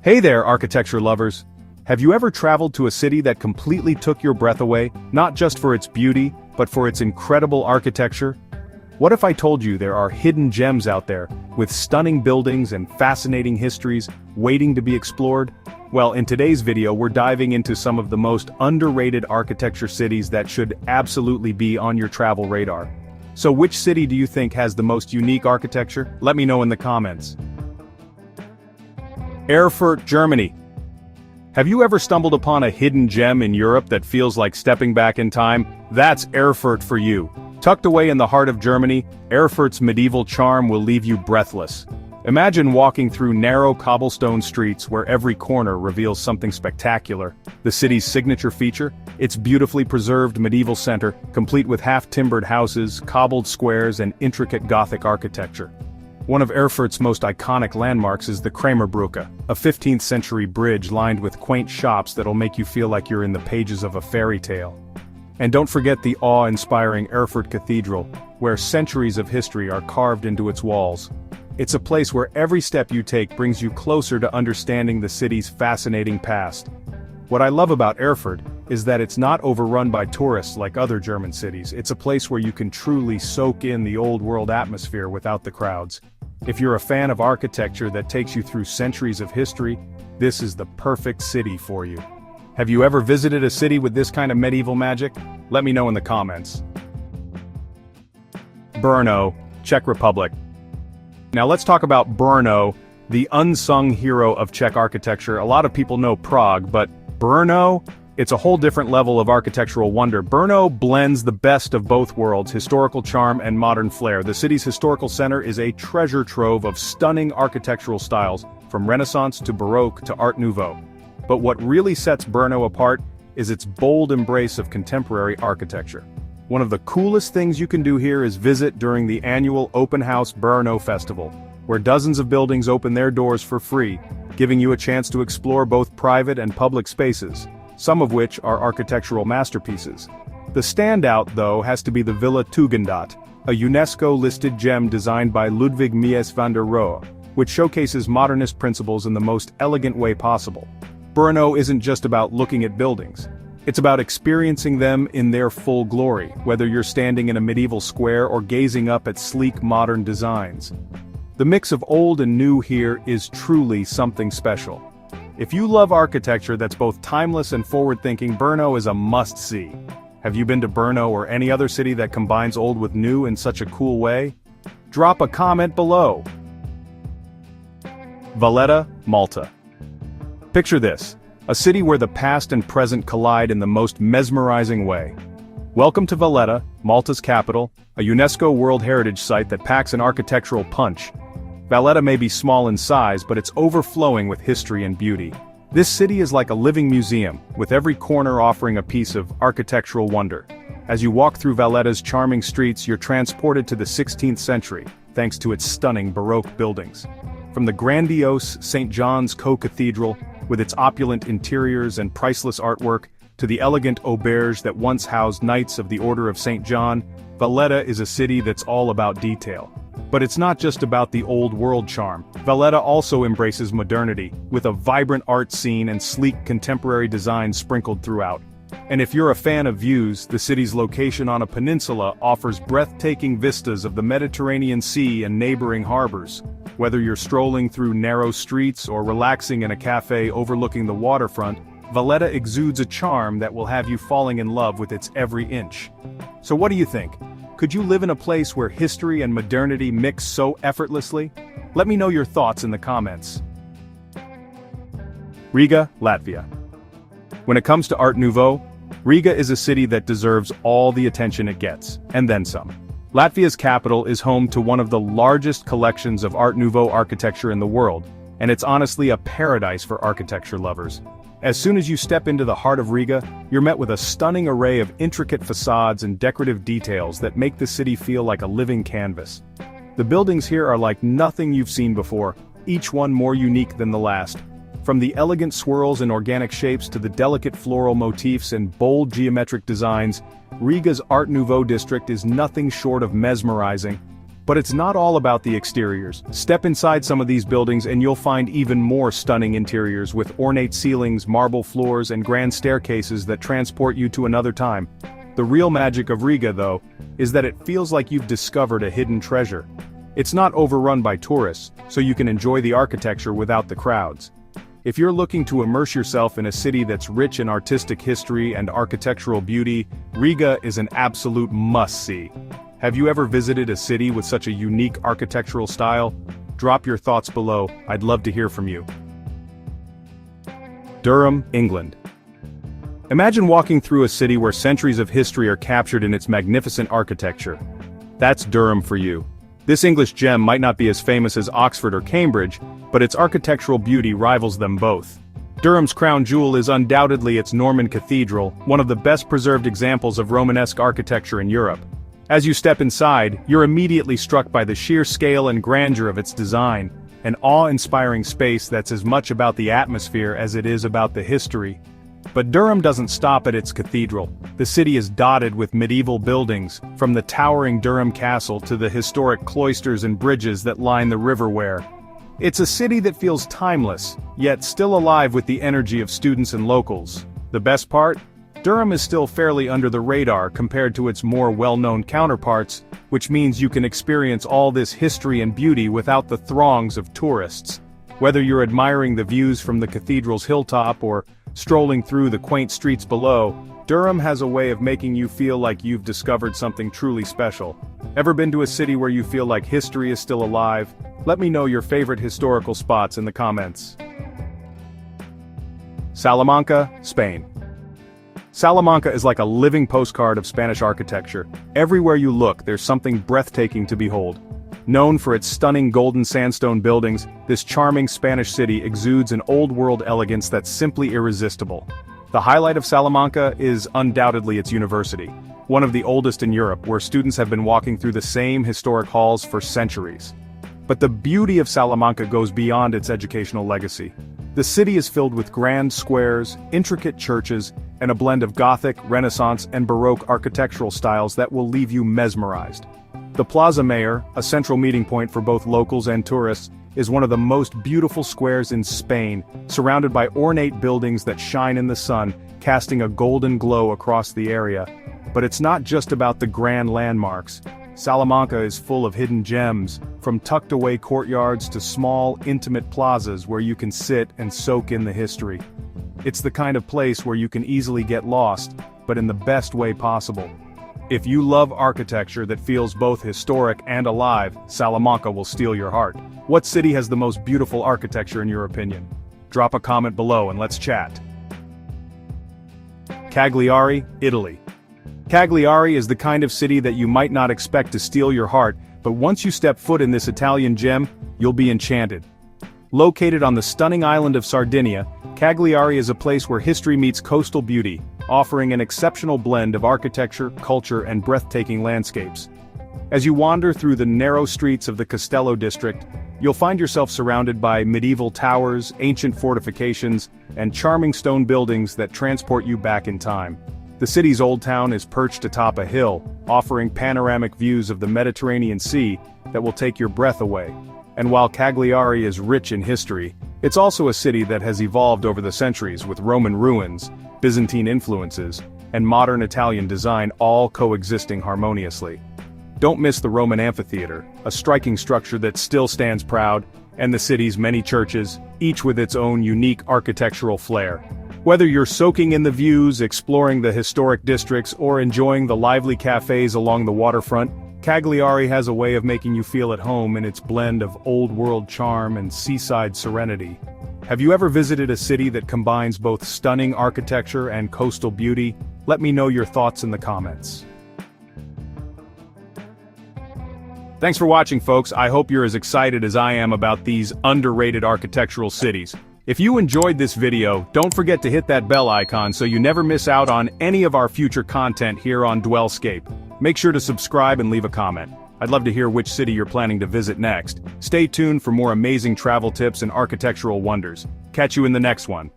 Hey there, architecture lovers! Have you ever traveled to a city that completely took your breath away, not just for its beauty, but for its incredible architecture? What if I told you there are hidden gems out there, with stunning buildings and fascinating histories, waiting to be explored? Well, in today's video we're diving into some of the most underrated architecture cities that should absolutely be on your travel radar. So which city do you think has the most unique architecture? Let me know in the comments. Erfurt, Germany. Have you ever stumbled upon a hidden gem in Europe that feels like stepping back in time? That's Erfurt for you. Tucked away in the heart of Germany, Erfurt's medieval charm will leave you breathless. Imagine walking through narrow cobblestone streets where every corner reveals something spectacular. The city's signature feature? Its beautifully preserved medieval center, complete with half-timbered houses, cobbled squares, and intricate Gothic architecture. One of Erfurt's most iconic landmarks is the Kramerbrücke, a 15th-century bridge lined with quaint shops that'll make you feel like you're in the pages of a fairy tale. And don't forget the awe-inspiring Erfurt Cathedral, where centuries of history are carved into its walls. It's a place where every step you take brings you closer to understanding the city's fascinating past. What I love about Erfurt is that it's not overrun by tourists like other German cities. It's a place where you can truly soak in the old-world atmosphere without the crowds. If you're a fan of architecture that takes you through centuries of history, this is the perfect city for you. Have you ever visited a city with this kind of medieval magic? Let me know in the comments. Brno, Czech Republic. Now let's talk about Brno, the unsung hero of Czech architecture. A lot of people know Prague, but Brno? It's a whole different level of architectural wonder. Brno blends the best of both worlds, historical charm and modern flair. The city's historical center is a treasure trove of stunning architectural styles, from Renaissance to Baroque to Art Nouveau. But what really sets Brno apart is its bold embrace of contemporary architecture. One of the coolest things you can do here is visit during the annual Open House Brno Festival, where dozens of buildings open their doors for free, giving you a chance to explore both private and public spaces, some of which are architectural masterpieces. The standout, though, has to be the Villa Tugendhat, a UNESCO-listed gem designed by Ludwig Mies van der Rohe, which showcases modernist principles in the most elegant way possible. Brno isn't just about looking at buildings. It's about experiencing them in their full glory, whether you're standing in a medieval square or gazing up at sleek modern designs. The mix of old and new here is truly something special. If you love architecture that's both timeless and forward-thinking, Brno is a must-see. Have you been to Brno or any other city that combines old with new in such a cool way? Drop a comment below. Valletta, Malta. Picture this, a city where the past and present collide in the most mesmerizing way. Welcome to Valletta, Malta's capital, a UNESCO World Heritage Site that packs an architectural punch. Valletta may be small in size, but it's overflowing with history and beauty. This city is like a living museum, with every corner offering a piece of architectural wonder. As you walk through Valletta's charming streets, you're transported to the 16th century, thanks to its stunning Baroque buildings. From the grandiose St. John's Co-Cathedral, with its opulent interiors and priceless artwork, to the elegant auberge that once housed Knights of the Order of St. John, Valletta is a city that's all about detail. But it's not just about the old-world charm. Valletta also embraces modernity, with a vibrant art scene and sleek contemporary designs sprinkled throughout. And if you're a fan of views, the city's location on a peninsula offers breathtaking vistas of the Mediterranean Sea and neighboring harbors. Whether you're strolling through narrow streets or relaxing in a cafe overlooking the waterfront, Valletta exudes a charm that will have you falling in love with its every inch. So what do you think? Could you live in a place where history and modernity mix so effortlessly? Let me know your thoughts in the comments. Riga, Latvia. When it comes to Art Nouveau, Riga is a city that deserves all the attention it gets, and then some. Latvia's capital is home to one of the largest collections of Art Nouveau architecture in the world, and it's honestly a paradise for architecture lovers. As soon as you step into the heart of Riga, you're met with a stunning array of intricate facades and decorative details that make the city feel like a living canvas. The buildings here are like nothing you've seen before, each one more unique than the last. From the elegant swirls and organic shapes to the delicate floral motifs and bold geometric designs, Riga's Art Nouveau district is nothing short of mesmerizing. But it's not all about the exteriors. Step inside some of these buildings and you'll find even more stunning interiors with ornate ceilings, marble floors, and grand staircases that transport you to another time. The real magic of Riga, though, is that it feels like you've discovered a hidden treasure. It's not overrun by tourists, so you can enjoy the architecture without the crowds. If you're looking to immerse yourself in a city that's rich in artistic history and architectural beauty, Riga is an absolute must-see. Have you ever visited a city with such a unique architectural style? Drop your thoughts below, I'd love to hear from you. Durham, England. Imagine walking through a city where centuries of history are captured in its magnificent architecture. That's Durham for you. This English gem might not be as famous as Oxford or Cambridge, but its architectural beauty rivals them both. Durham's crown jewel is undoubtedly its Norman Cathedral, one of the best preserved examples of Romanesque architecture in Europe. As you step inside, you're immediately struck by the sheer scale and grandeur of its design, an awe-inspiring space that's as much about the atmosphere as it is about the history. But Durham doesn't stop at its cathedral. The city is dotted with medieval buildings, from the towering Durham Castle to the historic cloisters and bridges that line the River Wear. It's a city that feels timeless, yet still alive with the energy of students and locals. The best part? Durham is still fairly under the radar compared to its more well-known counterparts, which means you can experience all this history and beauty without the throngs of tourists. Whether you're admiring the views from the cathedral's hilltop or strolling through the quaint streets below, Durham has a way of making you feel like you've discovered something truly special. Ever been to a city where you feel like history is still alive? Let me know your favorite historical spots in the comments. Salamanca, Spain. Salamanca is like a living postcard of Spanish architecture. Everywhere you look, there's something breathtaking to behold. Known for its stunning golden sandstone buildings, this charming Spanish city exudes an old-world elegance that's simply irresistible. The highlight of Salamanca is undoubtedly its university, one of the oldest in Europe, where students have been walking through the same historic halls for centuries. But the beauty of Salamanca goes beyond its educational legacy. The city is filled with grand squares, intricate churches, and a blend of Gothic, Renaissance, and Baroque architectural styles that will leave you mesmerized. The Plaza Mayor, a central meeting point for both locals and tourists, is one of the most beautiful squares in Spain, surrounded by ornate buildings that shine in the sun, casting a golden glow across the area. But it's not just about the grand landmarks. Salamanca is full of hidden gems, from tucked-away courtyards to small, intimate plazas where you can sit and soak in the history. It's the kind of place where you can easily get lost, but in the best way possible. If you love architecture that feels both historic and alive, Salamanca will steal your heart. What city has the most beautiful architecture in your opinion? Drop a comment below and let's chat. Cagliari, Italy. Cagliari is the kind of city that you might not expect to steal your heart, but once you step foot in this Italian gem, you'll be enchanted. Located on the stunning island of Sardinia, Cagliari is a place where history meets coastal beauty, offering an exceptional blend of architecture, culture, and breathtaking landscapes. As you wander through the narrow streets of the Castello district, you'll find yourself surrounded by medieval towers, ancient fortifications, and charming stone buildings that transport you back in time. The city's old town is perched atop a hill, offering panoramic views of the Mediterranean Sea that will take your breath away. And while Cagliari is rich in history, it's also a city that has evolved over the centuries with Roman ruins, Byzantine influences, and modern Italian design all coexisting harmoniously. Don't miss the Roman amphitheater, a striking structure that still stands proud, and the city's many churches, each with its own unique architectural flair. Whether you're soaking in the views, exploring the historic districts, or enjoying the lively cafes along the waterfront, Cagliari has a way of making you feel at home in its blend of old-world charm and seaside serenity. Have you ever visited a city that combines both stunning architecture and coastal beauty? Let me know your thoughts in the comments. Thanks for watching, folks. I hope you're as excited as I am about these underrated architectural cities. If you enjoyed this video, don't forget to hit that bell icon so you never miss out on any of our future content here on DwellScape. Make sure to subscribe and leave a comment. I'd love to hear which city you're planning to visit next. Stay tuned for more amazing travel tips and architectural wonders. Catch you in the next one.